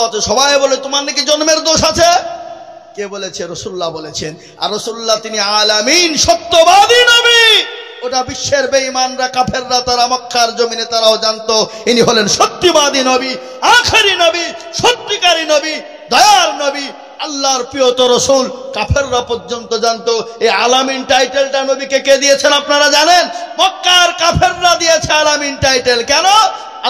আছে। সবাই বলে তোমার নাকি জন্মের দোষ আছে। কে বলেছে? রাসূলুল্লাহ বলেছেন। আর রাসূলুল্লাহ তিনি আলামিন, সত্যবাদী নবী। ওটা বিশ্বের বেঈমানরা, কাফেররা, তারা মক্কার জমিনে তারাও জানতো ইনি হলেন সত্যবাদী নবী, আখেরি নবী, সত্যিকারী নবী, দয়ার নবী, আল্লাহর প্রিয়তর রাসূল। কাফেররা পর্যন্ত জানতো। এই আলামিন টাইটেলটা নবীকে কে দিয়েছেন আপনারা জানেন? মক্কার কাফেররা দিয়েছে আলামিন টাইটেল। কেন?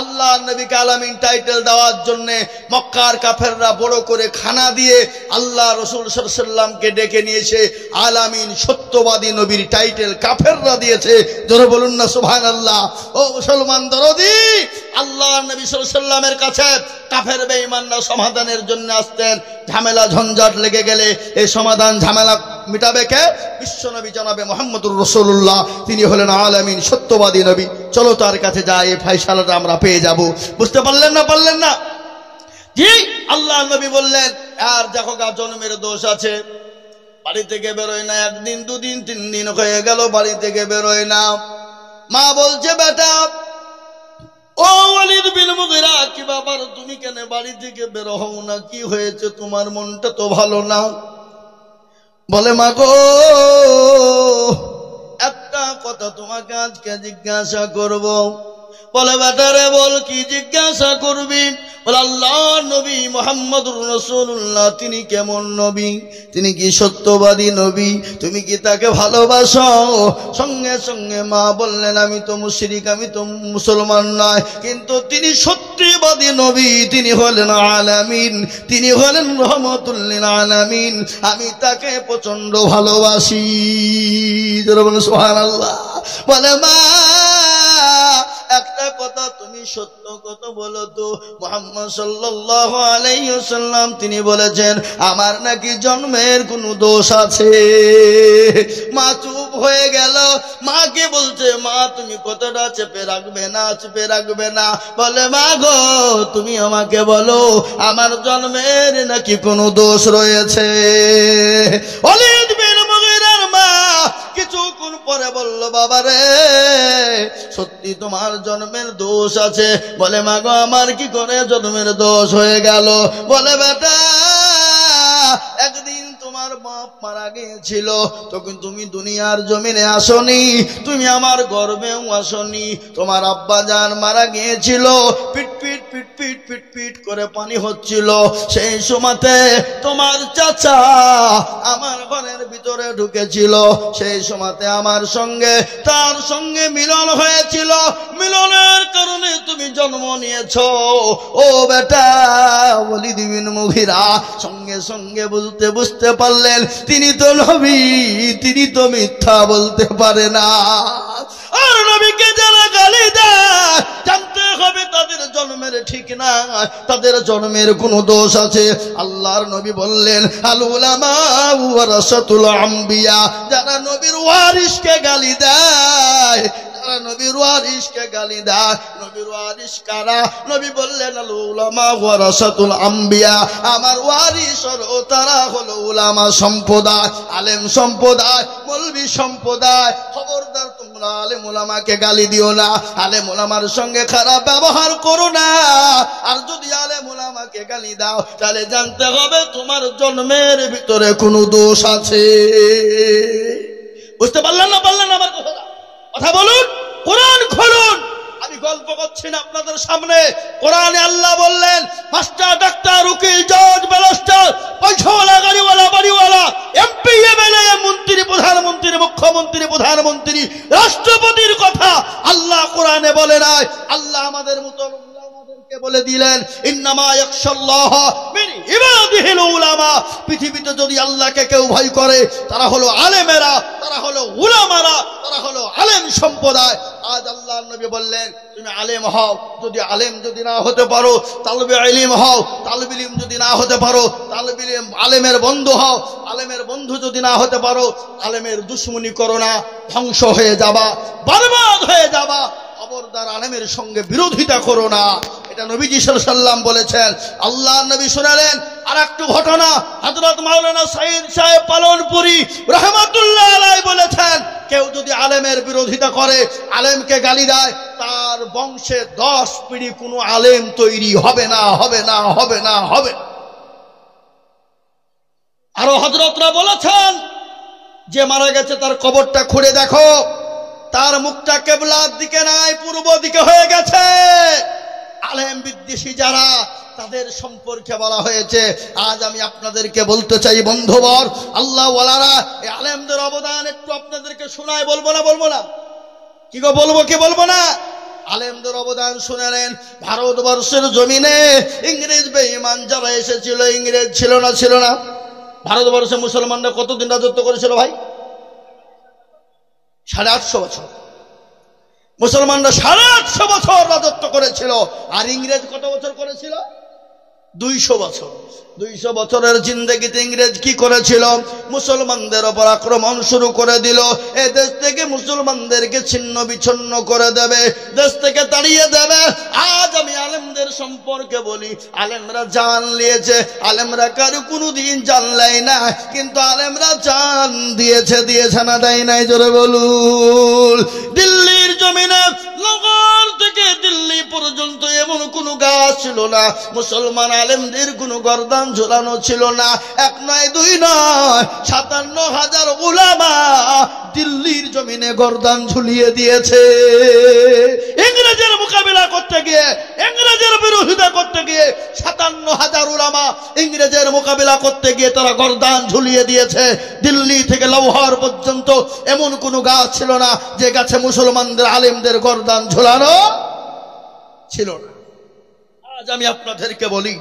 আল্লাহর নবীকে আলামিন টাইটেল দেওয়ার জন্য মক্কার কাফেররা বড় করে খানা দিয়ে আল্লাহ রাসূল সাল্লাল্লাহু আলাইহি ওয়াসাল্লামকে ডেকে নিয়েছে আলামিন, সত্যবাদী নবীর টাইটেল কাফেররা দিয়েছে। জোরে বলুন না সুবহানাল্লাহ। ও মুসলমান দরদি, আল্লাহর নবী সাল্লাল্লাহু আলাইহি ওয়াসাল্লামের কাছে কাফের বেঈমানরা সমাধানের জন্য আসতেন। ঝামেলা ঝঞ্ঝাট লেগে গেলে এই সমাধান ঝামেলা মিটাবে কে? বিশ্বনবী জনাবে মুহাম্মদুর রাসূলুল্লাহ। তিনি হলেন আলামিন, সত্যবাদী নবী। চলো তার কাছে যাই, এই ফয়সালাটা আমরা পেয়ে যাব। বুঝতে পারলেন না? পারলেন না? জি, আল্লাহ নবী বললেন আর দেখো গা জন্মের দোষ আছে, বাড়ি থেকে বেরোয় না। একদিন, দুদিন, 3 দিন হয়ে গেল বাড়ি থেকে বেরোয় না। মা বলছে বেটা ও ওয়ালিদ বিন মুগিরা, কি ব্যাপার তুমি কেন বাড়ি থেকে বের হও না? কি হয়েছে? তোমার মনটা তো ভালো না। বলে মা গো, একটা কথা তোমাকে আজকে জিজ্ঞাসা করব। বলে বেটা রে বল, কি জিজ্ঞাসা করবি? বলে আল্লাহ নবী মুহাম্মদুর রাসূলুল্লাহ তিনি কেমন নবী? তিনি কি সত্যবাদী নবী? তুমি কি তাকে ভালোবাসো? সঙ্গে সঙ্গে মা বললেন আমি তো মুশরিক, আমি তো মুসলমান নয়, কিন্তু তিনি সত্যবাদী নবী, তিনি হলেন আলামিন, তিনি হলেন রহমাতুল লিল আলামিন, আমি তাকে প্রচন্ড ভালোবাসি। সুবহানাল্লাহ। বলে মা একটা কথা তুমি সত্য কথা বলো তো, মুহাম্মদ সাল্লাল্লাহু আলাইহি ওয়াসাল্লাম তিনি বলেছেন আমার নাকি জন্মের কোনো দোষ আছে। মা চুপ হয়ে গেল। মাকে বলছে মা তুমি কথাটা চেপে রাখবে না, চেপে রাখবে না। বলে মা গো তুমি আমাকে বলো আমার জন্মের নাকি কোনো দোষ রয়েছে? ওয়ালিদ বিন মুগিরার মা কিছুক্ষণ পরে বলল বাবা রে সত্যি তোমার জন্মের দোষ আছে। বলে মা গো আমার কি করে জন্মের দোষ হয়ে গেল? বলে বেটা একদিন তোমার বাপ মারা গিয়েছিল, তখন তুমি দুনিয়ার জমিনে আসনি, তুমি আমার গর্ভেও আসনি। তোমার আব্বা জান মারা গিয়েছিল, পিট পিট পিট পিট পিট পিট করে পানি হচ্ছিল। সেই সময়তে তোমার চাচা আমার ঘরের ভিতরে ঢুকেছিল। সেই সময়তে আমার সঙ্গে তার সঙ্গে মিলন হয়েছিল। মিলনের কারণে তুমি জন্ম নিয়েছো। ও বেটা ওয়ালিদ বিন মুগিরা সঙ্গে সঙ্গে বলতে বুঝতে পারলেন তিনি তো নবী, তিনি তো মিথ্যা বলতে পারে না। আর নবীকে যারা গালি দেয় জানতে হবে তাদের জন্মের ঠিক না, তাদের জন্মের কোনো দোষ আছে। আল্লাহর নবী বললেন আল উলামা ওয়ারাসাতুল আম্বিয়া, যারা নবীর ওয়ারিসকে গালি দেয়, নবীর ওয়ারিসকে গালি দেয়, নবীর ওয়ারিস কারা? নবী বললেন আল উলামা ওয়ারাসাতুল আম্বিয়া, আমার ওয়ারিস ও তারা হলো উলামা সম্প্রদায়, আলেম সম্প্রদায়, মৌলবী সম্প্রদায়। খবরদার তোমরা আলেম উলামাকে গালি দিও না, আলেম উলামার সঙ্গে খারাপ ব্যবহার করো না। আর যদি আলেম উলামাকে গালি দাও তাহলে জানতে হবে তোমার জন্মের ভিতরে কোনো দোষ আছে। বুঝতে পারলেন না? পারলেন না? আমার কথা বলুন, কোরআন খুলুন। আমি গল্প করছি না আপনাদের সামনে। কোরআনে আল্লাহ বললেন মাস্টার, ডাক্তার, উকিল, জজ, ব্যারিস্টার, পয়সাওয়ালা, গাড়িওয়ালা, বাড়িওয়ালা, এমপি, এমএলএ, মন্ত্রী, প্রধানমন্ত্রী, মুখ্যমন্ত্রী, প্রধানমন্ত্রী, রাষ্ট্রপতির কথা আল্লাহ কোরআনে বলে নাই। আল্লাহ আমাদের মতো উলামাদেরকে বলে দিলেন ইন্নামা ইয়াখশাল্লাহ মিন ইবাদিহিল উলামা। পৃথিবীতে যদি আল্লাহকে কেউ ভয় করে তারা হলো আলেমেরা, তারা হলো উলামারা, তারা হলো আলেম সম্প্রদায়। আজ আল্লাহর নবী বললেন তুমি আলেম হও, যদি আলেম যদি না হতে পারো তালবে ইলম হও, তালবে ইলম যদি না হতে পারো তালবে ইলম আলেমের বন্ধু হও, আলেমের বন্ধু যদি না হতে পারো আলেমের দুশমনি করো না, ধ্বংস হয়ে যাবা, বরবাদ হয়ে যাবা। খবরদার আলেমের সঙ্গে বিরোধিতা করো না। এটা নবীজি সাল্লাল্লাহু আলাইহি ওয়াসাল্লাম বলেছেন। আল্লাহর নবী শোনালেন আর একটু ঘটনা। হযরত মাওলানা সাইদ সাহেব পালনপুরি রাহমাতুল্লাহ আলাইহি বলেছেন কেউ যদি আলেমের বিরোধিতা করে, আলেমকে গালি দেয়, তার বংশে 10 পিঢ়ি কোনো আলেম তৈরি হবে না, হবে না, হবে না, হবে না। আরো হযরতরা বলেছেন যে মারা গেছে তার কবরটা খুঁড়ে দেখো, তার মুখটা কিবলার দিকে নাই, পূর্ব দিকে হয়ে গেছে। আলেম বিদ্বেষী যারা, তাদের সম্পর্কে বলা হয়েছে। আজ আমি আপনাদেরকে বলতে চাই বন্ধুবর, আল্লাহ ওয়ালারা, এই আলেমদের অবদান একটু আপনাদেরকে শোনায়, বলবো না? বলবো না? কি গো, বলবো কি বলবো না? আলেমদের অবদান শুনে নেন। ভারতবর্ষের জমিনে ইংরেজ বেঈমান যারা এসেছিল, ইংরেজ ছিল না? ছিল না? ভারতবর্ষে মুসলমানরা কতদিন রাজত্ব করেছিল ভাই? 850 বছর। মুসলমানরা 850 বছর রাজত্ব করেছিল। আর ইংরেজ কত বছর করেছিল? 200 বছর। 200 বছরের জিন্দেগিতে ইংরেজ কি করেছিল? মুসলমানদের উপর আক্রমণ শুরু করে দিল। এই দেশ থেকে মুসলমানদেরকে ছিন্ন বিচ্ছিন্ন করে দেবে, দেশ থেকে তাড়িয়ে দেবে। আজ আমি আলেমদের সম্পর্কে বলি, আলেমরা জান নিয়েছে, আলেমরা কারো কোনোদিন জান নেয় না, কিন্তু আলেমরা জান দিয়েছে। দিয়েছে না দেয় নাই? জোরে বলুন। দিল্লির জমিনে লাহোর থেকে দিল্লি পর্যন্ত এমন কোন গাছ ছিল না মুসলমান আলেমদের কোনো গর্দান ঝোলানো ছিল না। 1 নয় 2 নয়, 57,000 উলামা দিল্লির জমিনে গর্দান ঝুলিয়ে দিয়েছে। ইংরেজের মোকাবিলা করতে গিয়ে, ইংরেজের বিরোধিতা করতে গিয়ে 57,000 উলামা ইংরেজের মোকাবিলা করতে গিয়ে তারা গর্দান ঝুলিয়ে দিয়েছে। দিল্লি থেকে লাহোর পর্যন্ত এমন কোন গাছ ছিল না যে গাছে মুসলমানদের আলেমদের গর্দান ঝোলানো ছিল না। আজ আমি আপনাদেরকে বলি,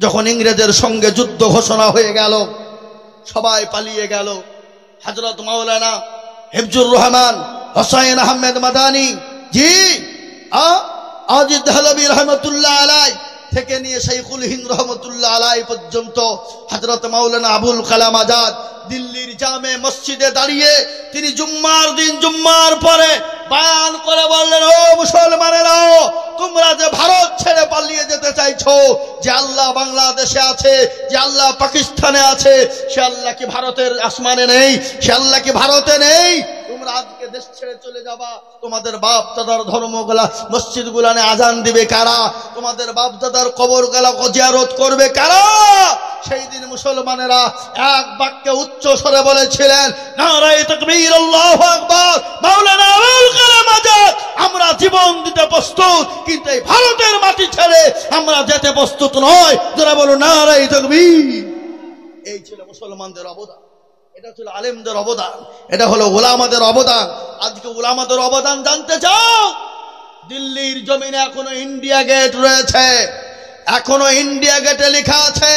যখন ইংরেজের সঙ্গে যুদ্ধ ঘোষণা হয়ে গেল, সবাই পালিয়ে গেল। হযরত মাওলানা হিফজুর রহমান হোসেন আহমেদ মাদানী জি আজিদ দেহলভী রহমতুল্লাহ আলাইহি থেকে নিয়ে শাইখুল হিন্দ রহমতুল্লাহ আলাইহি পর্যন্ত হযরত মাওলানা আবুল কালাম আজাদ দিল্লির জামে মসজিদে দাঁড়িয়ে তিনি জুম্মার দিন, জুম্মার পরে বয়ান করে বললেন, ও মুসলমানেরা, তোমরা যে ভারত ছেড়ে পালিয়ে যেতে চাইছো, যে আল্লাহ বাংলাদেশে আছে, যে আল্লাহ পাকিস্তানে আছে, সে আল্লাহ কি ভারতের আসমানে নেই? সে আল্লাহ কি ভারতে নেই? তোমরা আজকে দেশ ছেড়ে চলে যাবা, তোমাদের বাপ দাদার ধর্মগুলা মসজিদ গুলানে আজান দিবে কারা? তোমাদের বাপ দাদার কবর গুলা জিয়ারত করবে কারা? সেই দিন মুসলমানেরা এক বাক্যে উচ্চ স্বরে বলেছিলেন, নারায়ে তাকবীর, আল্লাহু আকবার, মাওলানা আবুল কালাম আজাদ, আমরা জীবন দিতে প্রস্তুত, কিন্তু এই ভারতের মাটি ছেড়ে আমরা যেতে প্রস্তুত নয়। যারা বলো নারায়ে তাকবীর। এই ছিল মুসলমানদের অবদান, এটা ছিল আলেমদের অবদান, এটা হলো উলামাদের অবদান। আজকে উলামাদের অবদান জানতে চাও? দিল্লির জমিনে এখনো ইন্ডিয়া গেট রয়েছে, এখনো ইন্ডিয়া গেটে লেখা আছে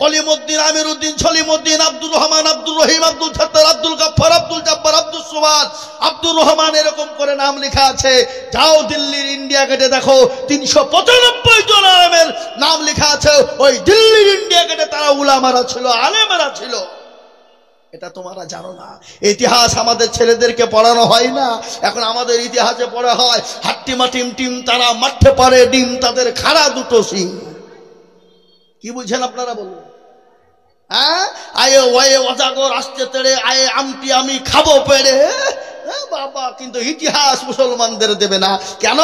কলিমউদ্দিন, আমিরউদ্দিন, সলিমউদ্দিন, আব্দুর রহমান, আব্দুর রহিম, আব্দুল সত্তার, আব্দুল গফফার, আব্দুল জব্বার, আব্দুল সুবাদ, আব্দুর রহমান, এরকম করে নাম লেখা আছে। যাও দিল্লির ইন্ডিয়া গেটে দেখো, 395 জন আলেমের নাম লেখা আছে। ওই দিল্লির ইন্ডিয়া গেটে তারা উলামারা ছিল, আলেমেরা ছিল। এটা তোমরা জানো না। ইতিহাস আমাদের ছেলেদেরকে পড়ানো হয় না। এখন আমাদের ইতিহাসে পড়া হয় হাট্টিমা টিম টিম তারা মাঠে পারে ডিম, তাদের খাড়া দুটো সিং। কি বুঝছেন আপনারা বলুন? হ্যাঁ, আয়ে ওয়ে অজাগর আসতে তেড়ে, আয়ে আমটি আমি খাবো পেড়ে। বাবা, কিন্তু ইতিহাস মুসলমানদের দেবে না। কেন?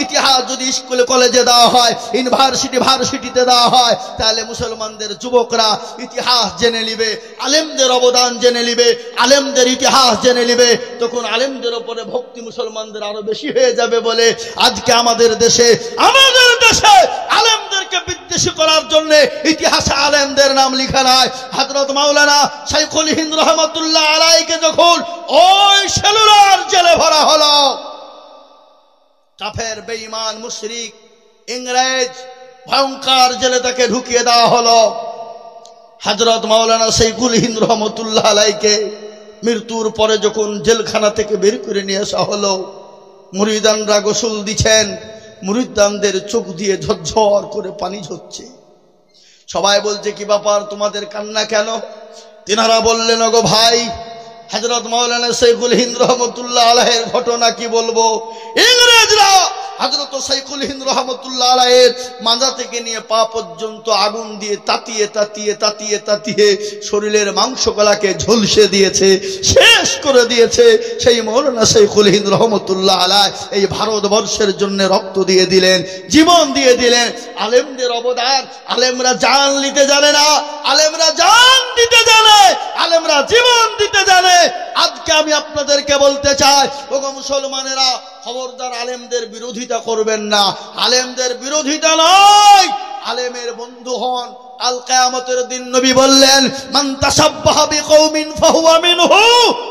ইতিহাস যদি স্কুলে কলেজে দেওয়া হয়, ইউনিভার্সিটি ভার্সিটিতে দেওয়া হয়, তাহলে মুসলমানদের যুবকরা ইতিহাস জেনে নিবে, আলেমদের অবদান জেনে নিবে, আলেমদের ইতিহাস জেনে নিবে। তখন আলেমদের উপরে ভক্তি মুসলমানদের আরো বেশি হয়ে যাবে। বলে আজকে আমাদের দেশে আলেমদেরকে বিদ্বেষী করার জন্য ইতিহাসে আলেমদের নাম লেখা নাই। হযরত মাওলানা শাইখুল হিন্দ রহমতুল্লাহ আলাইহিকে যখন ওই সেলুলার জেলে ভরা হলো, কাফের বেঈমান মুশরিক ইংরেজ ভয়ঙ্কর জেলে তাকে ঢুকিয়ে দেওয়া হলো। হযরত মাওলানা শাইখুল হিন্দ রহমতুল্লাহ আলাইহিকে মৃত্যুর পরে যখন জেলখানা থেকে বের করে নিয়ে আসা হলো, মুরিদানরা গোসল দিচ্ছেন, মুরিদানদের চোখ দিয়ে ঝরঝর করে পানি ঝরছে। সবাই বলছে, কি ব্যাপার, তোমাদের কান্না কেন? তিনারা বললেন, ওগো ভাই, হযরত মাওলানা শাইখুল হিন্দ রহমতুল্লাহ আলাইহির ঘটনা কি বলবো। ইংরেজরা হযরত শাইখুল হিন্দ রাহমাতুল্লাহ আলাইহির মাজা থেকে নিয়ে পা পর্যন্ত আগুন দিয়ে তাতিয়ে তাতিয়ে তাতিয়ে তাতিয়ে শরীরের মাংসগুলোকে ঝলসে দিয়েছে, শেষ করে দিয়েছে। সেই মাওলানা শাইখুল হিন্দ রাহমাতুল্লাহ আলাইহি এই ভারতবর্ষের জন্য রক্ত দিয়ে দিলেন, জীবন দিয়ে দিলেন। আলেমদের অবদান, আলেমরা জান নিতে জানে না, আলেমরা জান দিতে জানে, আলেমরা জীবন দিতে জানে। আজকে আমি আপনাদেরকে বলতে চাই, ওগো মুসলমানেরা, খবরদার আলেমদের বিরোধিতা করবেন না। আলেমদের বিরোধিতা নয়, আলেমের বন্ধু হন। আল কিয়ামতের দিন নবী বললেন, মান তাসাব্বাহা বিকওমিন ফাহুয়া মিনহু।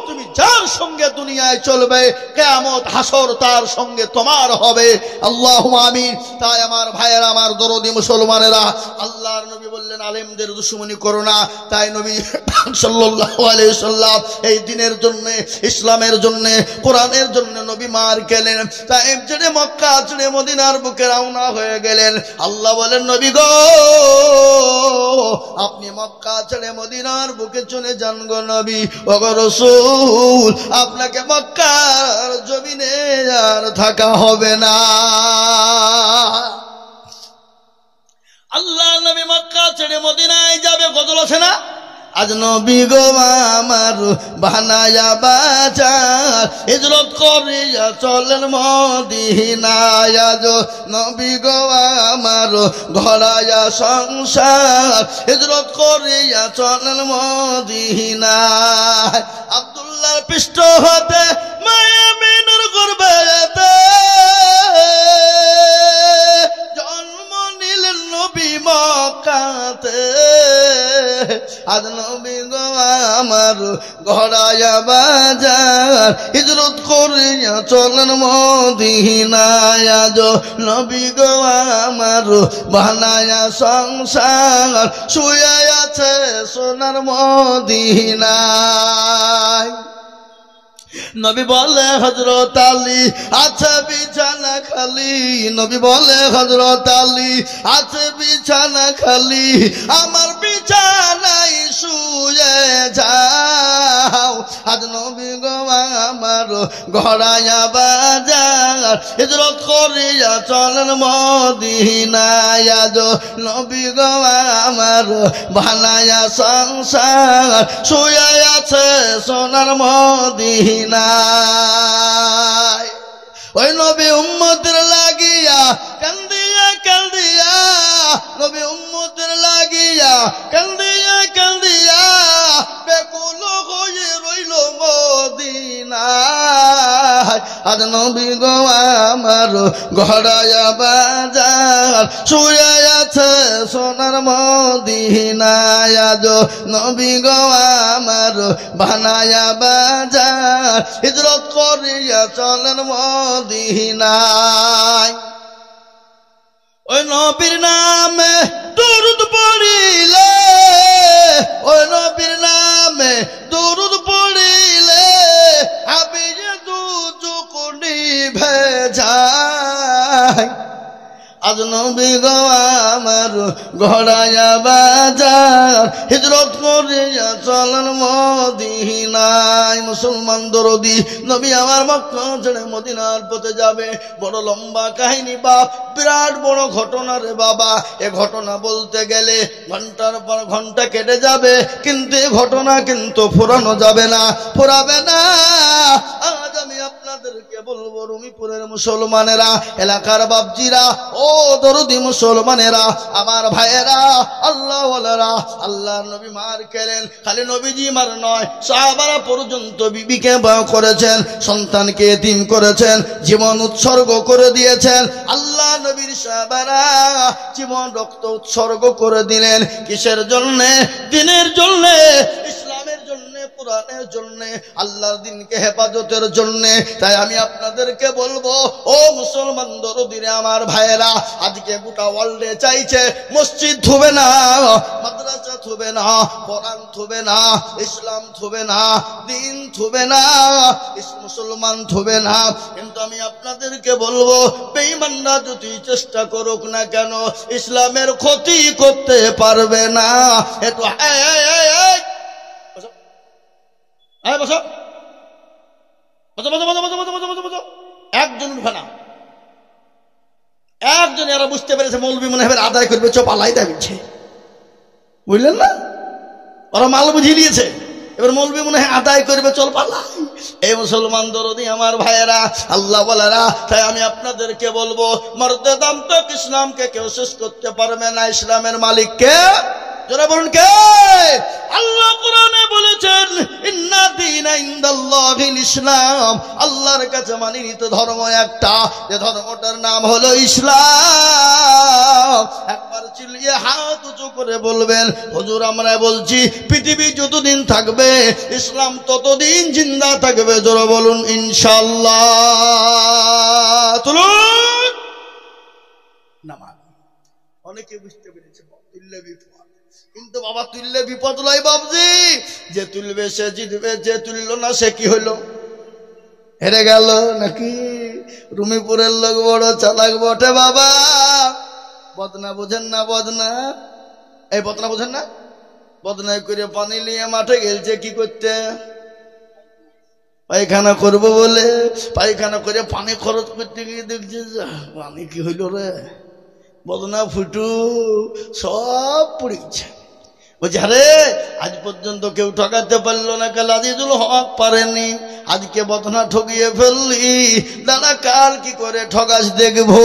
তুমি যার সঙ্গে দুনিয়ায় চলবে, কিয়ামত হাসর তার সঙ্গে তোমার হবে। আল্লাহুম্মা আমিন। তাই আমার ভাইয়েরা, আমার দরদি মুসলমানেরা, আল্লাহর নবী বললেন আলেমদের দুশমনি করো না। তাই নবী সাল্লাল্লাহু আলাইহি সাল্লাম এই দিনের জন্য, ইসলামের জন্য, কোরআনের জন্য নবী মার গেলেন। তাই ছেড়ে মক্কা ছেড়ে মদিনার বুকে রওনা হয়ে গেলেন। আল্লাহ বলেন, নবী গো, আপনি মক্কা ছেড়ে মদিনার বুকে চলে যান গো নবী। ওগো রাসূল, আপনাকে মক্কার জমিনে আর থাকা হবে না। আল্লাহ নবী মক্কা ছেড়ে মদিনায় যাবে, গজল আছে না? আজ নবী গো আমার বানায়া বাজার, হিজরত করিয়া চলেন মদিনায়। আজ নবী গো আমার ঘরায়া সংসার, হিজরত করিয়া চলেন মদিনায়। আব্দুল্লাহর পৃষ্ঠ হতে মায়া মিনুর করবেতে জন্ম নিলেন নবী মক্কাতে। আজ নবী গো আমার ঘরায়া বাজার, হিজরত করিয়া চলেন মদিনায়। আজ নবী গো আমার বানায়া সংসার, শুয়ে আছে সোনার মদিনায়। নবী বলে হযরত আলী আছে বিছানা খালি, নবী বলে হযরত আলী আছে বিছানা খালি, আমার বিছানায় শুয়ে যাও। আজ নবী গো আমার ঘরায়া বাজার, হিজরত করিয়া চলেন মদিনায়। আজ নবী গো আমার বানায়া সংসার, শুয়ে আছে সোনার মদিনায়। ওই নবী উম্মতের লাগিয়া কান্দিয়া কান্দিয়া, নবী উম্মতের লাগিয়া কান্দিয়া কান্দিয়া বেকুল হয়ে রইল মদিনায়। আজ নবী গো আমার ঘরায়া বাজার, শুয়ে আছে সোনার মদিনায়। আজ নবী গো আমার বানায়া বাজার, হিজরত করিয়া চলেন মদিনায়। ওই নবীর নামে দুরূদ পড়িলে, ওই নবীর নামে দুরূদ পড়িলে হাবিয়ে দুচোখ নিভে যায়। আজ নবী গো আমার ঘরায়া বাজার, হিজরত করিয়া চলেন মদিনায়। মুসলমান দরদি, নবী আমার মক্কা ছেড়ে মদিনার পথে যাবে। বড় লম্বা কাহিনী বাপ, বিরাট বড় ঘটনা রে বাবা। এ ঘটনা বলতে গেলে ঘন্টার পর ঘন্টা কেটে যাবে, কিন্তু এ ঘটনা কিন্তু ফুরানো যাবে না, ফুরাবে না। আজ আমি আপনাদেরকে বলবো, রুমিপুরের মুসলমানেরা, এলাকার বাপজিরা, ও দরদি মুসলমানেরা, আমার ভাইয়েরা, আল্লাহ ওয়ালারা, আল্লাহর নবী মার খেলেন। খালি নবীজি মার নয়, সাহাবারা পর্যন্ত বিবিকে বিবাহ করেছেন, সন্তানকে এতিম করেছেন, জীবন উৎসর্গ করে দিয়েছেন। আল্লাহ নবীর সাহাবারা জীবন রক্ত উৎসর্গ করে দিলেন। কিসের জন্য? দিনের জন্য, ইসলামের জন্য, কোরআনের জন্য, আল্লাহর দিনকে হেফাজতের জন্য। তাই আমি আপনাদেরকে বলবো, ও মুসলমান দরদিরে আমার ভাইয়েরা, আজকে গোটা ওয়ার্ল্ডে চাইছে মসজিদ থুবে না, মাদ্রাসা থুবে না, কোরআন থুবে না, ইসলাম থুবে না, দিন থুবে না, মুসলমান থুবে না। কিন্তু আমি আপনাদেরকে বলবো, বেঈমানরা যদি চেষ্টা করুক না কেন, ইসলামের ক্ষতি করতে পারবে না। একটু একজন উঠবে না। একজন এরা বুঝতে পেরেছে মৌলবি মনে হবে আদায় করবে, চোপ আলাই দাবিছে, বুঝলেন না? ওরা মাল বুঝিয়ে দিয়েছে, এবার মৌলবি মনে হয় আদায় করবে, চল পালাই। এই মুসলমান দরদি আমার ভাইয়েরা, আল্লাহ বলারা, তাই আমি আপনাদেরকে বলবো, মর্দে দাম তো ইসলামকে কেউ শেষ করতে পারবে না। ইসলামের মালিক কে? যারা বলুন কে? আল্লাহ কোরআনে বলেছেন, ইন্না দীনা ইনদাল্লাহিল ইসলাম, আল্লাহর কাছে মানিত ধর্ম একটা, যে ধর্মটার নাম হলো ইসলাম। একবার চিল্লিয়ে হাত উঁচু করে বলবেন, হুজুর আমরা বলছি পৃথিবী যতদিন থাকবে ইসলাম ততদিন জিন্দা থাকবে। জোরে বলুন ইনশাআল্লাহ। তুলুন নামাজ। অনেকে বুঝতে পেরেছে তুললে বিপদ, কিন্তু বাবা তুললে বিপদ নয় বাবজি, যে তুলবে সে জিতবে, যে তুললো না সে কি হইল? হেরে গেল নাকি? রুমিপুরের লোক বড় চালাক বটে বাবা। বদনা বোঝেন না? বদনা, এই বদনা বোঝেন না? বদনায় করে পানি নিয়ে মাঠে গেলছে কি করতে? পায়খানা করবো বলে। পায়খানা করে পানি খরচ করতে গিয়ে দেখছে পানি কি হইল রে, বদনা ফুটু সব পড়েছে। বলছে আরে আজ পর্যন্ত কেউ ঠকাতে পারলো না, কাল আজিজুল হক পারেনি, আজকে বদনা ঠকিয়ে ফেললি, দাদা কাল কি করে ঠকাস দেখবো।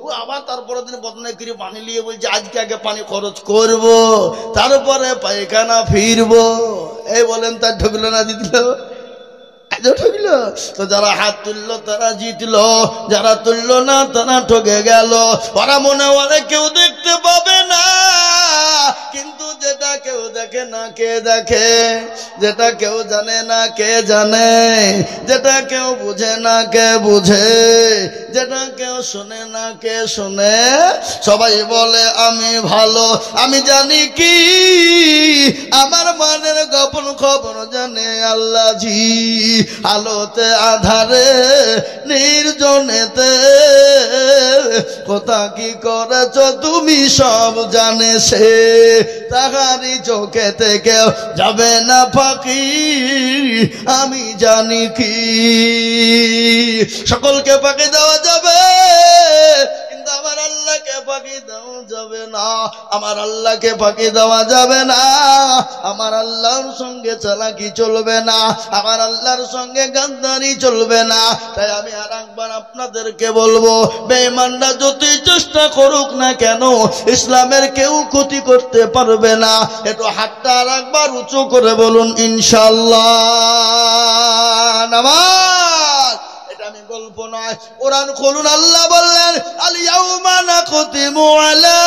ও আবার তারপরের দিন বদনা করে পানি নিয়ে বলছে আজকে আগে পানি খরচ করব, তারপরে পায়খানা ফিরবো। এই বলেন তার ঠকলো না জিতলো? ঠকল। তো যারা হাত তুললো তারা জিতলো, যারা তুললো না তারা ঠকে গেল। ওরা মনে হয় কেউ দেখতে পাবে না, কিন্তু যেটা কেউ দেখে না কে দেখে, যেটা কেউ জানে না কে জানে, যেটা কেউ বুঝে না কে বুঝে, যেটা কেউ শোনে না কে শোনে। সবাই বলে আমি ভালো, আমি জানি কি আমার মানের গোপন খবর জানে আল্লাহ জি। আলোতে আধারে নির্জনেতে কোথা কি করেছ তুমি সব জানে সে, তাহারি চোখে থেকে যাবে না ফাঁকি, আমি জানি কি। সকলকে ফাঁকি দেওয়া যাবে, কিন্তু আমার আল্লাহকে ফাঁকি দেওয়া যাবে না। আমার আল্লাহকে ফাঁকি দেওয়া যাবে না। আমার আল্লাহর সঙ্গে চালাকি চলবে না, আমার আল্লাহর সঙ্গে গাদ্দারি চলবে না। তাই আমি আর একবার আপনাদেরকে বলবো, বেঈমানরা যতই চেষ্টা করুক না কেন ইসলামের কেউ ক্ষতি করতে পারবে না। একটু হাতটা আর একবার উঁচু করে বলুন ইনশাআল্লাহ। নামাজ এটা আমি গল্প নয়, কোরআন খুলুন। আল্লাহ বললেন আল ইয়াউমা নাখতিমু আলা